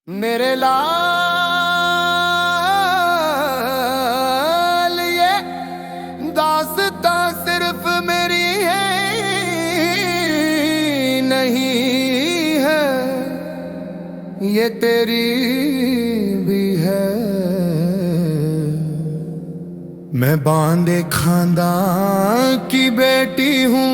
मेरे लाल ये दास्तां सिर्फ मेरी है नहीं है, ये तेरी भी है। मैं बांदे खांदा की बेटी हूँ,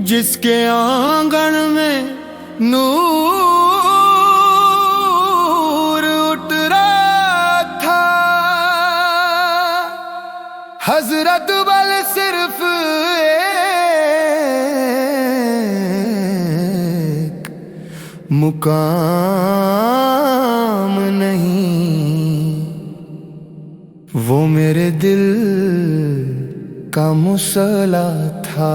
जिसके आंगन में नूर उठ रहा था। हजरत बल सिर्फ एक मुकाम नहीं, वो मेरे दिल का मुसला था।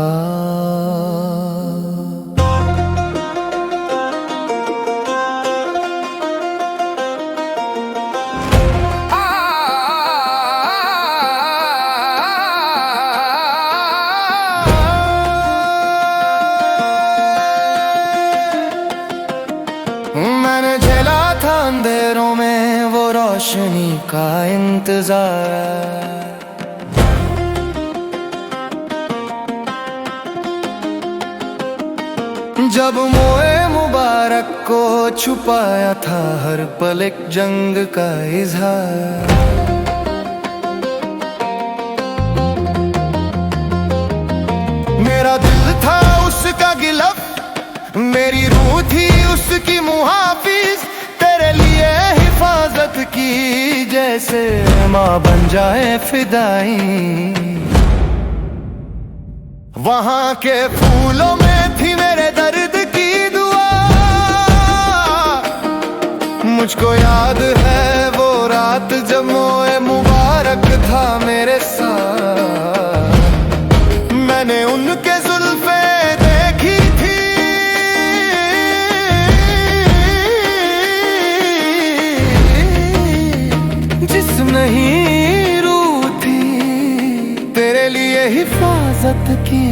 मैंने झेला था अंधेरों में वो रोशनी का इंतजार। जब मोए मुबारक को छुपाया था हर पल एक जंग का इजहार। मेरा दिल था उसका गिलफ, मेरी रूह थी उसकी मुहाफिज। तेरे लिए हिफाजत की जैसे माँ बन जाए फिदाई। वहाँ के फूलों में थी मेरे दर्द की दुआ। मुझको याद है वो रात जब मोए मुबारक था मेरे साथ। मैंने उनके जुल्फे देखी थी, जिसमें ही रूह थी तेरे लिए हिफाजत की।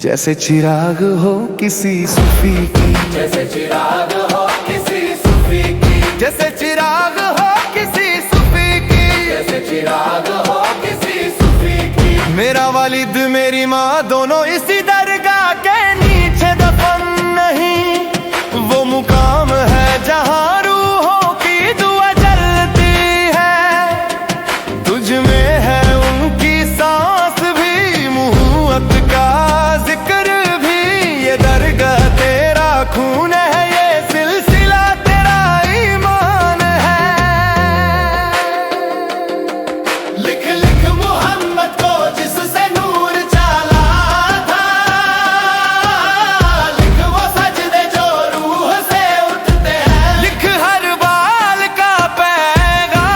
जैसे चिराग हो किसी सूफी की, जैसे चिराग हो किसी सूफी की, जैसे चिराग हो किसी सूफी की, जैसे चिराग हो किसी सूफी की। मेरा वालिद मेरी माँ दोनों इसी दरगाह के नीचे दफन नहीं। वो मुकाम है जहाँ रूहों की दुआ जलती है। तुझ में है उनकी सांस भी, मुहब्बत का जिक्र भी। ये दरगाह तेरा खून है, ये सिलसिला तेरा ईमान है। लिख लिख मोहम्मद को जिससे नूर चला था। लिख वो सजदे जो रूह से उठते हैं। लिख हर बाल का पैगाम।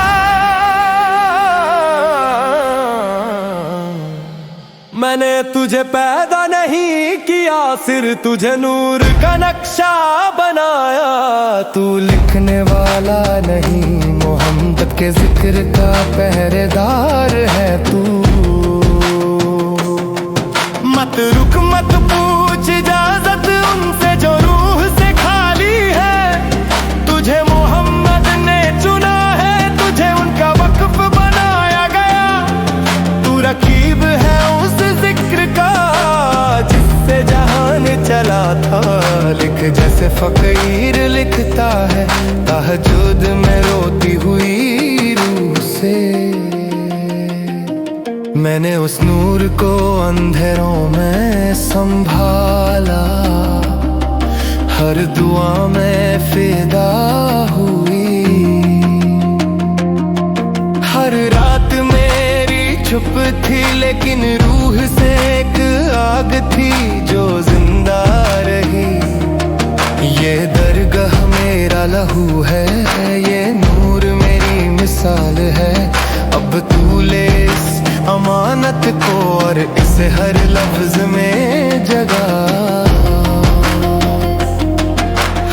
मैंने तुझे पैदा नहीं किया, सिर तुझे नूर का नक्शा बनाया। तू लिखने वाला नहीं, मोहम्मद के जिक्र का पहरेदार है तू। मत रुक मत पूछ इजाजत उनसे जो रूह से खाली है। तुझे मोहम्मद ने चुना है, तुझे उनका वक्फ बनाया गया। तू रकीब है उस जिक्र का जिससे जहान चला था। लिख जैसे फकीर लिखता है तहज्जुद में रोती हुई रूह से। मैंने उस नूर को अंधेरों में संभाला, हर दुआ में फिदा हुई। हर रात मेरी चुप थी, लेकिन रूह से एक आग थी जो जिंदा रही। ये दरगाह मेरा लहू है, ये नूर मेरी मिसाल है। अब तू ले इस अमानत को और इसे हर लफ्ज में जगा।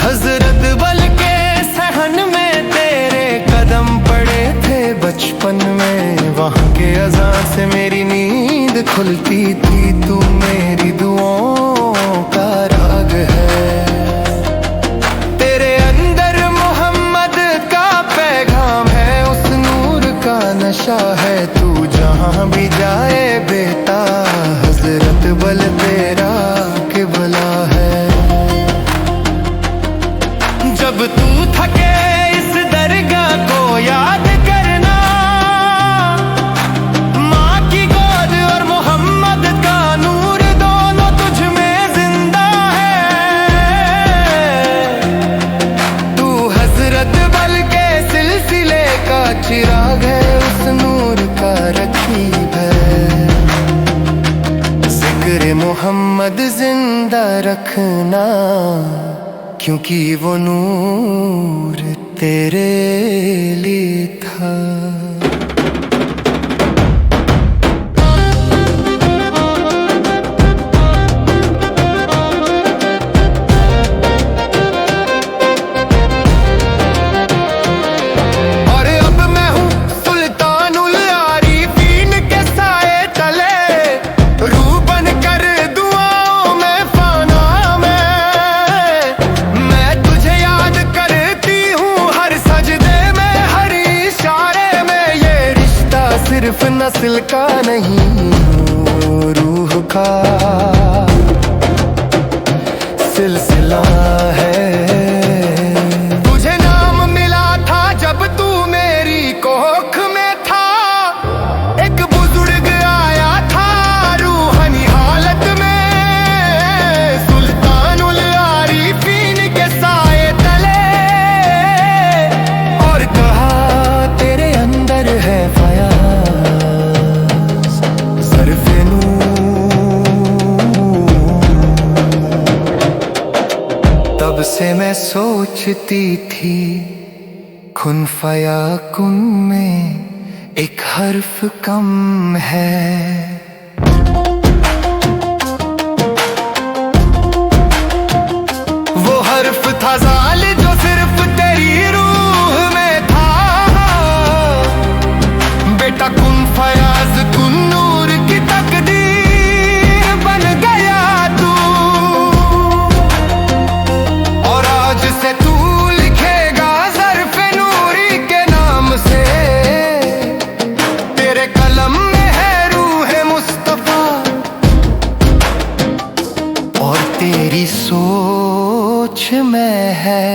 हजरत बल के सहन में तेरे कदम पड़े थे बचपन में। वहाँ के अज़ान से मेरी नींद खुलती थी, तू मेरी दुआओं का राग है। रखना, क्योंकि वो नूर तेरे लिए था। सिर्फ नस्ल का नहीं, रूह का सिलसिला है। तुझे नाम मिला था जब तू मेरी कोख में था, एक बुजुर्ग आया था रूहानी हालत में, सुल्तानुल आरिफीन के साए तले, और कहा तेरे अंदर है फया तब से मैं सोचती थी कुन फया कुन में एक हर्फ कम है। वो हर्फ था ज़ाल जो सिर्फ तेरी रूह में था, बेटा कुन फयाज कुन नूर की तकदीर बन गया तू, और आज से तू लिखेगा ज़र्फ़े नूरी के नाम से, तेरे कलम में है रूह मुस्तफ़ा, और तेरी सोच में है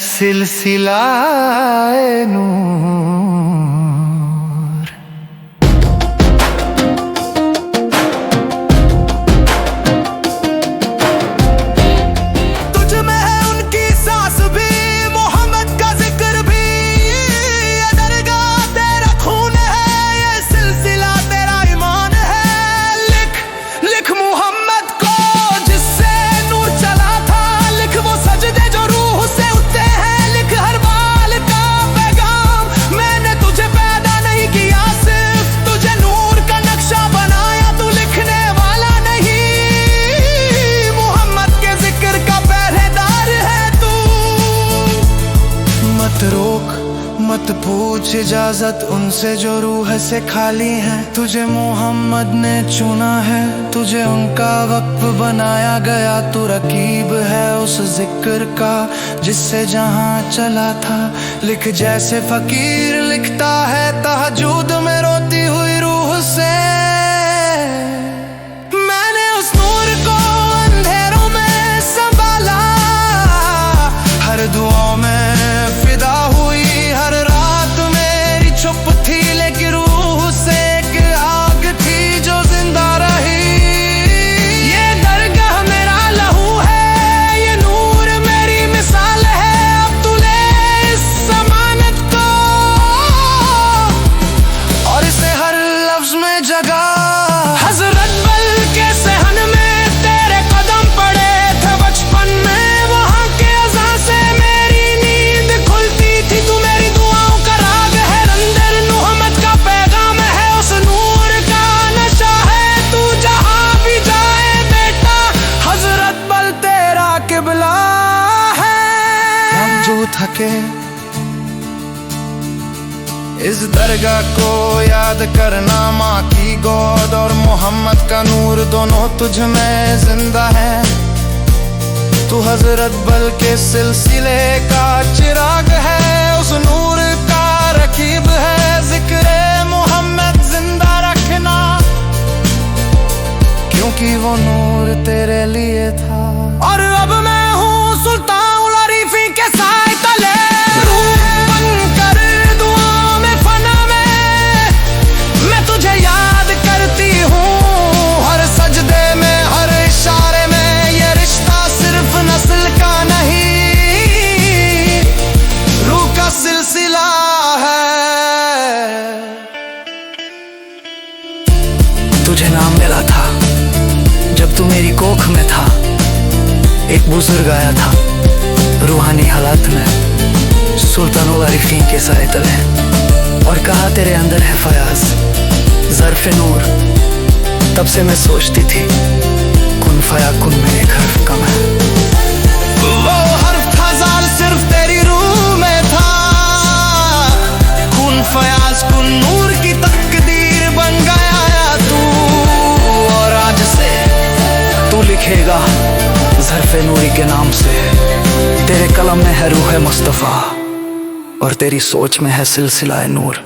सिलसिला नूर। मत पूछ इजाजत उनसे जो रूह से खाली है, तुझे मोहम्मद ने चुना है, तुझे उनका वक्फ बनाया गया, तू रकीब है उस जिक्र का जिससे जहां चला था। लिख जैसे फकीर लिखता है तहज्जुद में रोती हुई रूह से, मैंने उस नूर को अंधेरों में संभाला, हर दुआओं में फिदा हुई, हर रात मेरी चुप थी लेकिन रूह से एक आग थी जो जिंदा रही। ये दरगाह मेरा लहू है, ये नूर मेरी मिसाल है, अब तू ले इस अमानत को और इसे हर लफ्ज में जगा। हजरत बल के सहन में तेरे कदम पड़े थे बचपन में, वहां के अज़ान से मेरी नींद खुलती थी, तू मेरी दुआओं का राग है, अंदर मोहम्मद का पैगाम है, उस नूर का नशा है, तू जहां भी जाए बेटा हजरत बल तेरा किबला है। हम जो थके इस दरगाह को याद करना, माँ की गोद और मोहम्मद का नूर दोनों तुझ में जिंदा है, तू हजरत बल के सिलसिले का चिराग है, उस नूर का रकीब है, जिक्र मोहम्मद जिंदा रखना, क्योंकि वो नूर तेरे लिए था। और अब मैं हूँ सुल्तानुल आरिफीन के साए तले, रूह बनकर दुआओं में फना में मैं तुझे याद करती हूँ, हर सजदे में हर इशारे में, ये रिश्ता सिर्फ नस्ल का नहीं रूह का सिलसिला है। तुझे नाम मिला था जब आया था रूहानी हालात में सुल्तानुल आरिफीन के साए तले, और कहा तेरे अंदर है फयाज ज़र्फ़े नूर। तब से मैं सोचती थी कुन फया कुन में एक हर्फ कम है। वो हर्फ था ज़ाल सिर्फ तेरी रूह में था, कुन फयाज कुन नूर की तकदीर बन गया तू। और आज से तू लिखेगा ज़र्फ़े नूरी के नाम से, तेरे कलम में है रूह मुस्तफ़ा और तेरी सोच में है सिलसिला नूर।